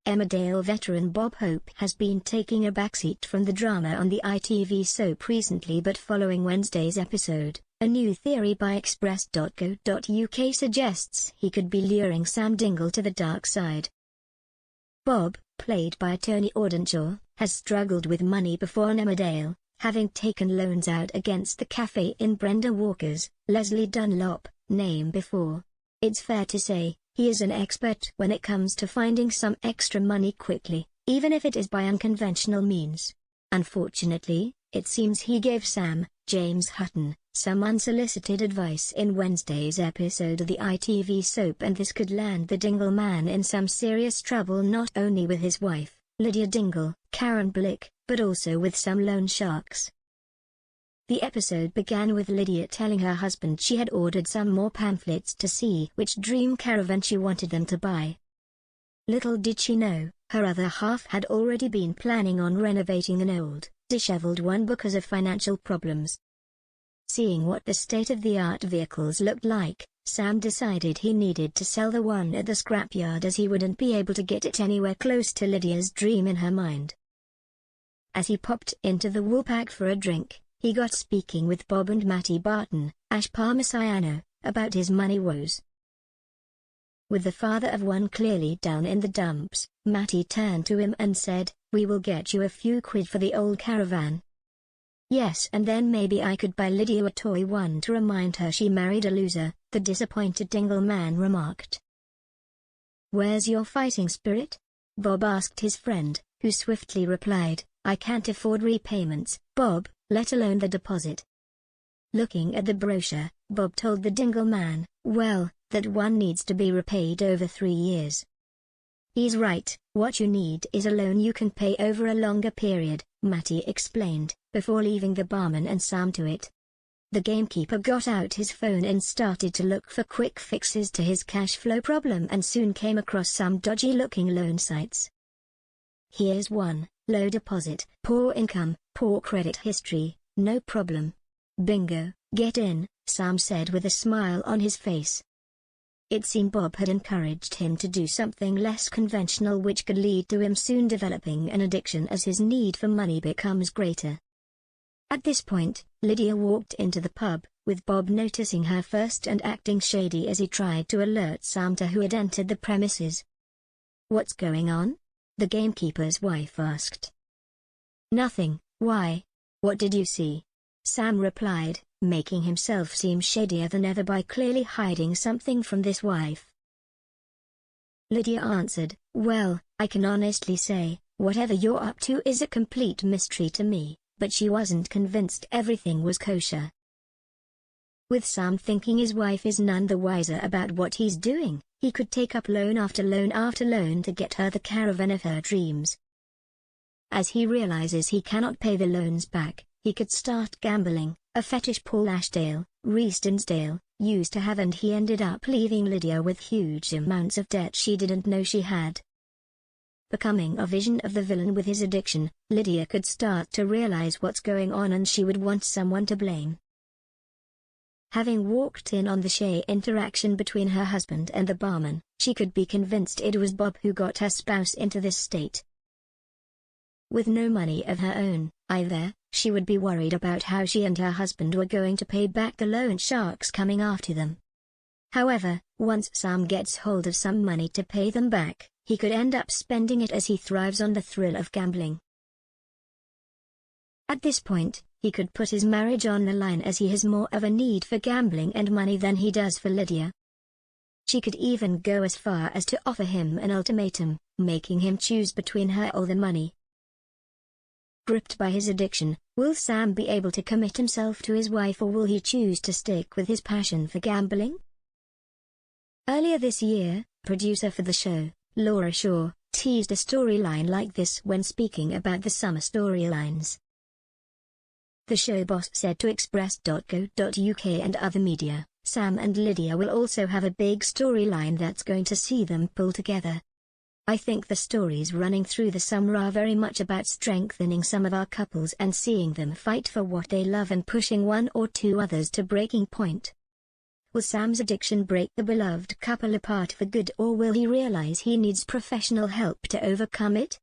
Emmerdale veteran Bob Hope has been taking a backseat from the drama on the ITV soap recently, but following Wednesday's episode, a new theory by Express.co.uk suggests he could be luring Sam Dingle to the dark side. Bob, played by Tony Audenshaw, has struggled with money before on Emmerdale, having taken loans out against the cafe in Brenda Walker's, Leslie Dunlop, name before. It's fair to say, he is an expert when it comes to finding some extra money quickly, even if it is by unconventional means. Unfortunately, it seems he gave Sam, James Hutton, some unsolicited advice in Wednesday's episode of the ITV soap, and this could land the Dingle man in some serious trouble, not only with his wife, Lydia Dingle, Karen Blick, but also with some loan sharks. The episode began with Lydia telling her husband she had ordered some more pamphlets to see which dream caravan she wanted them to buy. Little did she know, her other half had already been planning on renovating an old, disheveled one because of financial problems. Seeing what the state-of-the-art vehicles looked like, Sam decided he needed to sell the one at the scrapyard, as he wouldn't be able to get it anywhere close to Lydia's dream in her mind. As he popped into the Woolpack for a drink, he got speaking with Bob and Matty Barton, Ash Parmigiano, about his money woes. With the father of one clearly down in the dumps, Matty turned to him and said, "We will get you a few quid for the old caravan." "Yes, and then maybe I could buy Lydia a toy one to remind her she married a loser," the disappointed Dingle man remarked. "Where's your fighting spirit?" Bob asked his friend, who swiftly replied, "I can't afford repayments, Bob, let alone the deposit." Looking at the brochure, Bob told the Dingle man, "Well, that one needs to be repaid over 3 years." "He's right, what you need is a loan you can pay over a longer period," Matty explained, before leaving the barman and Sam to it. The gamekeeper got out his phone and started to look for quick fixes to his cash flow problem, and soon came across some dodgy-looking loan sites. "Here's one, low deposit, poor income, poor credit history, no problem." "Bingo, get in," Sam said with a smile on his face. It seemed Bob had encouraged him to do something less conventional, which could lead to him soon developing an addiction as his need for money becomes greater. At this point, Lydia walked into the pub, with Bob noticing her first and acting shady as he tried to alert Sam to who had entered the premises. "What's going on?" the gamekeeper's wife asked. "Nothing, why? What did you see?" Sam replied, making himself seem shadier than ever by clearly hiding something from this wife. Lydia answered, "Well, I can honestly say, whatever you're up to is a complete mystery to me," but she wasn't convinced everything was kosher. With Sam thinking his wife is none the wiser about what he's doing, he could take up loan after loan after loan to get her the caravan of her dreams. As he realizes he cannot pay the loans back, he could start gambling, a fetish Paul Ashdale, Reece Dinsdale, used to have, and he ended up leaving Lydia with huge amounts of debt she didn't know she had. Becoming a vision of the villain with his addiction, Lydia could start to realize what's going on, and she would want someone to blame. Having walked in on the shay interaction between her husband and the barman, she could be convinced it was Bob who got her spouse into this state. With no money of her own, either, she would be worried about how she and her husband were going to pay back the loan sharks coming after them. However, once Sam gets hold of some money to pay them back, he could end up spending it, as he thrives on the thrill of gambling. At this point, he could put his marriage on the line, as he has more of a need for gambling and money than he does for Lydia. She could even go as far as to offer him an ultimatum, making him choose between her or the money. Gripped by his addiction, will Sam be able to commit himself to his wife, or will he choose to stick with his passion for gambling? Earlier this year, producer for the show, Laura Shaw, teased a storyline like this when speaking about the summer storylines. The show boss said to Express.co.uk and other media, "Sam and Lydia will also have a big storyline that's going to see them pull together. I think the stories running through the summer are very much about strengthening some of our couples and seeing them fight for what they love and pushing one or two others to breaking point. Will Sam's addiction break the beloved couple apart for good, or will he realize he needs professional help to overcome it?